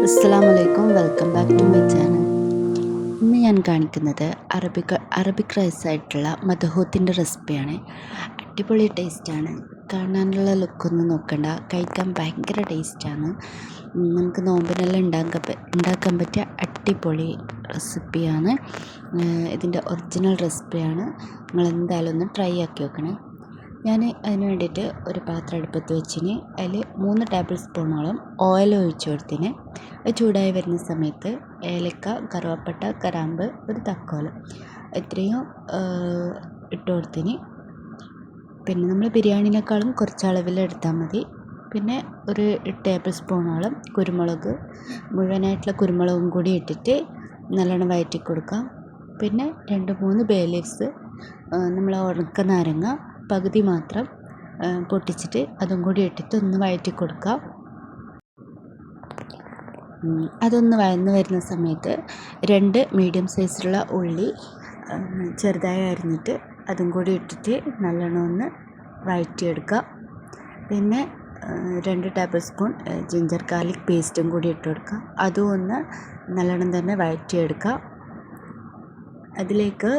അസ്സലാമലൈക്കും, welcome back to my channel. ഇന്ന് ഞാൻ കാണിക്കുന്നത് അറബിക് റൈസായിട്ടുള്ള മദ്ഹൂത്തിൻ്റെ റെസിപ്പിയാണ്. അടിപൊളി ടേസ്റ്റാണ്. കാണാനുള്ള ലുക്കൊന്നും നോക്കണ്ട, കഴിക്കാൻ ഭയങ്കര ടേസ്റ്റാണ്. നമുക്ക് നോമ്പിനെല്ലാം ഉണ്ടാക്കാൻ പറ്റിയ അടിപൊളി റെസിപ്പിയാണ്. ഇതിൻ്റെ ഒറിജിനൽ റെസിപ്പിയാണ്. നിങ്ങൾ എന്തായാലും ഒന്ന് ട്രൈ ആക്കി നോക്കണേ. ഞാൻ അതിന് വേണ്ടിയിട്ട് ഒരു പാത്രം അടുപ്പത്ത് വെച്ചിന്. അതിൽ 3 ടേബിൾ സ്പൂണോളം ഓയിൽ ഒഴിച്ചു കൊടുത്തിന്. അത് ചൂടായി വരുന്ന സമയത്ത് ഏലക്ക, കറുവപ്പട്ട, കറാമ്പ്, ഒരു തക്കോലം ഇത്രയും ഇട്ട് കൊടുത്തിന്. പിന്നെ നമ്മൾ ബിരിയാണിനേക്കാളും കുറച്ച് അളവിലെടുത്താൽ മതി. പിന്നെ ഒരു ടേബിൾ സ്പൂണോളം കുരുമുളക്, മുഴുവനായിട്ടുള്ള കുരുമുളകും കൂടി ഇട്ടിട്ട് നല്ലോണം വഴറ്റി കൊടുക്കാം. പിന്നെ 2-3 ബേ ലീവ്സ്, നമ്മൾ ഉണക്ക നാരങ്ങ പകുതി മാത്രം പൊട്ടിച്ചിട്ട് അതും കൂടി ഇട്ടിട്ട് ഒന്ന് വഴറ്റി കൊടുക്കുക. അതൊന്ന് വഴന്ന് വരുന്ന സമയത്ത് 2 മീഡിയം സൈസിലുള്ള ഉള്ളി ചെറുതായി അരിഞ്ഞിട്ട് അതും കൂടി ഇട്ടിട്ട് നല്ലോണം ഒന്ന് വഴറ്റിയെടുക്കുക. പിന്നെ 2 ടേബിൾ സ്പൂൺ ജിഞ്ചർ ഗാർലിക് പേസ്റ്റും കൂടി ഇട്ട് കൊടുക്കുക. അതും ഒന്ന് നല്ലോണം തന്നെ വഴറ്റിയെടുക്കുക. അതിലേക്ക്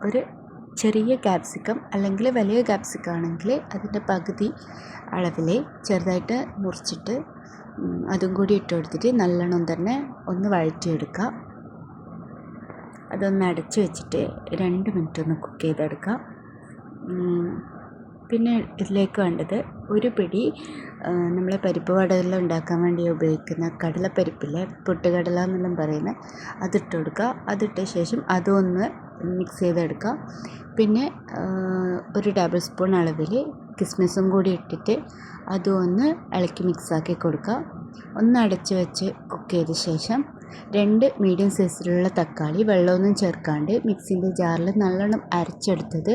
ഒരു ചെറിയ ക്യാപ്സിക്കം അല്ലെങ്കിൽ വലിയ ക്യാപ്സിക്കം ആണെങ്കിൽ അതിൻ്റെ പകുതി അളവിൽ ചെറുതായിട്ട് മുറിച്ചിട്ട് അതും കൂടി ഇട്ട് കൊടുത്തിട്ട് നല്ലോണം തന്നെ ഒന്ന് വഴറ്റിയെടുക്കുക. അതൊന്ന് അടച്ച് വെച്ചിട്ട് 2 മിനിറ്റ് ഒന്ന് കുക്ക് ചെയ്തെടുക്കുക. പിന്നെ ഇതിലേക്ക് വേണ്ടത് ഒരു പിടി നമ്മൾ പരിപ്പ് വടയെല്ലാം ഉണ്ടാക്കാൻ വേണ്ടി ഉപയോഗിക്കുന്ന കടലപ്പരിപ്പില്ലേ, പൊട്ടുകടല എന്നെല്ലാം പറയുന്നത്, അതിട്ട് കൊടുക്കുക. അതിട്ട ശേഷം അതൊന്ന് മിക്സ് ചെയ്തെടുക്കുക. പിന്നെ ഒരു ടേബിൾ സ്പൂൺ അളവിൽ കിസ്മിസും കൂടി ഇട്ടിട്ട് അതും ഒന്ന് ഇളക്കി മിക്സാക്കി കൊടുക്കുക. ഒന്ന് അടച്ച് വെച്ച് കുക്ക് ചെയ്ത ശേഷം 2 മീഡിയം സൈസിലുള്ള തക്കാളി വെള്ളമൊന്നും ചേർക്കാണ്ട് മിക്സിൻ്റെ ജാറിൽ നല്ലോണം അരച്ചെടുത്തത്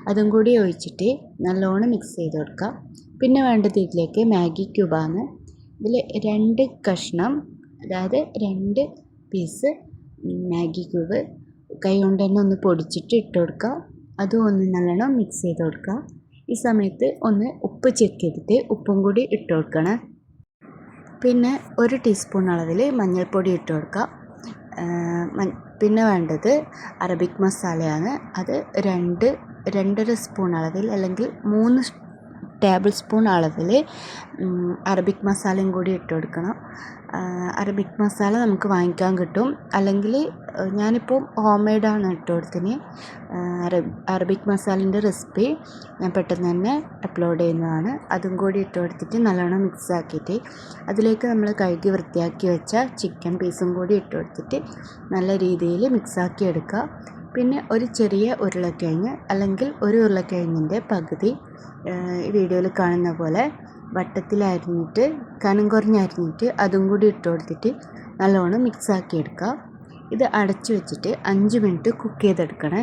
അതും കൂടി ഒഴിച്ചിട്ട് നല്ലോണം മിക്സ് ചെയ്ത് കൊടുക്കുക. പിന്നെ വേണ്ടത് ഇതിലേക്ക് മാഗി ക്യൂബാണ്. ഇതിൽ 2 കഷ്ണം, അതായത് 2 പീസ് മാഗി ക്യൂബ് കൈ കൊണ്ട് തന്നെ ഒന്ന് പൊടിച്ചിട്ട് ഇട്ട് കൊടുക്കുക. അതും ഒന്ന് നല്ലോണം മിക്സ് ചെയ്ത് കൊടുക്കുക. ഈ സമയത്ത് ഒന്ന് ഉപ്പ് ചെക്ക് ചെയ്തിട്ട് ഉപ്പും കൂടി ഇട്ട് കൊടുക്കണം. പിന്നെ 1 ടീസ്പൂൺ അളവിൽ മഞ്ഞൾപ്പൊടി ഇട്ട് കൊടുക്കുക. പിന്നെ വേണ്ടത് അറബിക് മസാലയാണ്. അത് 2-2.5 സ്പൂൺ അളവിൽ അല്ലെങ്കിൽ 3 ടേബിൾ സ്പൂൺ അളവിൽ അറബിക് മസാലയും കൂടി ഇട്ട് കൊടുക്കണം. അറബിക് മസാല നമുക്ക് വാങ്ങിക്കാൻ കിട്ടും, അല്ലെങ്കിൽ ഞാനിപ്പോൾ ഹോം മെയ്ഡാണ് ഇട്ട് കൊടുത്തിന്. അറബിക് മസാലേൻ്റെ റെസിപ്പി ഞാൻ പെട്ടെന്ന് തന്നെ അപ്ലോഡ് ചെയ്യുന്നതാണ്. അതും കൂടി ഇട്ട് കൊടുത്തിട്ട് നല്ലോണം മിക്സ് ആക്കിയിട്ട് അതിലേക്ക് നമ്മൾ കഴുകി വൃത്തിയാക്കി വെച്ച ചിക്കൻ പീസും കൂടി ഇട്ട് കൊടുത്തിട്ട് നല്ല രീതിയിൽ മിക്സാക്കി എടുക്കുക. പിന്നെ ഒരു ചെറിയ ഉരുളക്കിഴങ്ങ് അല്ലെങ്കിൽ ഒരു ഉരുളക്കിഴങ്ങിൻ്റെ പകുതി ഈ വീഡിയോയിൽ കാണുന്ന പോലെ വട്ടത്തിലരിഞ്ഞിട്ട് കനം കുറഞ്ഞരിഞ്ഞിട്ട് അതും കൂടി ഇട്ട് കൊടുത്തിട്ട് നല്ലോണം മിക്സാക്കി എടുക്കുക. ഇത് അടച്ചു വെച്ചിട്ട് 5 മിനിറ്റ് കുക്ക് ചെയ്തെടുക്കണേ.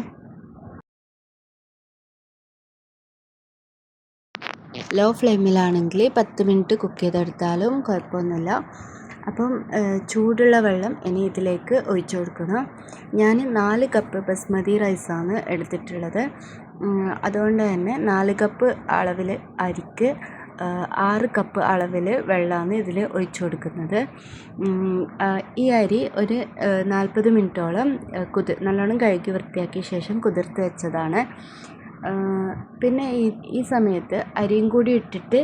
ലോ ഫ്ലെയിമിലാണെങ്കിൽ 10 മിനിറ്റ് കുക്ക് ചെയ്തെടുത്താലും കുഴപ്പമൊന്നുമില്ല. അപ്പം ചൂടുള്ള വെള്ളം ഇനി ഇതിലേക്ക് ഒഴിച്ചു കൊടുക്കണം. ഞാൻ 4 കപ്പ് ബസ്മതി റൈസാണ് എടുത്തിട്ടുള്ളത്. അതുകൊണ്ട് തന്നെ 4 കപ്പ് അളവിൽ അരിക്ക് 6 കപ്പ് അളവിൽ വെള്ളമാണ് ഇതിൽ ഒഴിച്ചു കൊടുക്കുന്നത്. ഈ അരി ഒരു 40 മിനിറ്റോളം നല്ലോണം കഴുകി വൃത്തിയാക്കിയ ശേഷം കുതിർത്ത് വെച്ചതാണ്. പിന്നെ ഈ സമയത്ത് അരിയും കൂടി ഇട്ടിട്ട്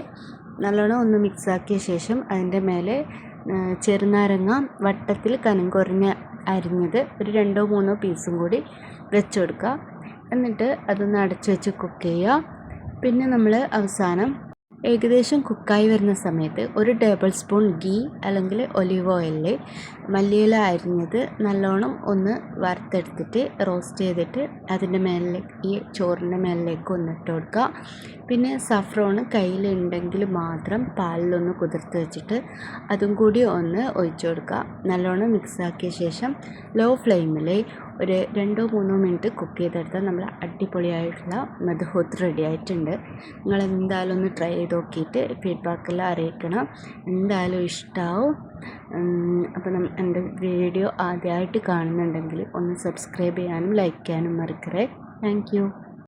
നല്ലോണം ഒന്ന് മിക്സാക്കിയ ശേഷം അതിൻ്റെ മേലെ ചെറുനാരങ്ങ വട്ടത്തിൽ കനം കുറഞ്ഞ് അരിഞ്ഞത് ഒരു 2-3 പീസും കൂടി വെച്ച് കൊടുക്കുക. എന്നിട്ട് അതൊന്ന് അടച്ച് വെച്ച് കുക്ക് ചെയ്യുക. പിന്നെ നമ്മൾ അവസാനം ഏകദേശം കുക്കായി വരുന്ന സമയത്ത് 1 ടേബിൾ സ്പൂൺ ഗീ അല്ലെങ്കിൽ ഒലിവ് ഓയിലിൽ മല്ലിയില അരിഞ്ഞത് നല്ലോണം ഒന്ന് വറുത്തെടുത്തിട്ട് റോസ്റ്റ് ചെയ്തിട്ട് അതിൻ്റെ മേലിലേക്ക്, ഈ ചോറിൻ്റെ മേലിലേക്ക് ഒന്ന് ഇട്ട് കൊടുക്കുക. പിന്നെ സഫ്രോൺ കയ്യിലുണ്ടെങ്കിൽ മാത്രം പാലിലൊന്ന് കുതിർത്ത് വെച്ചിട്ട് അതും കൂടി ഒന്ന് ഒഴിച്ചു കൊടുക്കുക. നല്ലോണം മിക്സാക്കിയ ശേഷം ലോ ഫ്ലെയിമിൽ ഒരു 2-3 മിനിറ്റ് കുക്ക് ചെയ്തെടുത്താൽ നമ്മൾ അടിപൊളിയായിട്ടുള്ള മദ്ഹൂത്ത് റെഡി ആയിട്ടുണ്ട്. നിങ്ങൾ എന്തായാലും ഒന്ന് ട്രൈ ചെയ്ത് നോക്കിയിട്ട് ഫീഡ്ബാക്കെല്ലാം അറിയിക്കണം. എന്തായാലും ഇഷ്ടമാവും. അപ്പോൾ എൻ്റെ വീഡിയോ ആദ്യമായിട്ട് കാണുന്നുണ്ടെങ്കിൽ ഒന്ന് സബ്സ്ക്രൈബ് ചെയ്യാനും ലൈക്ക് ചെയ്യാനും മറക്കരുത്. Thank you.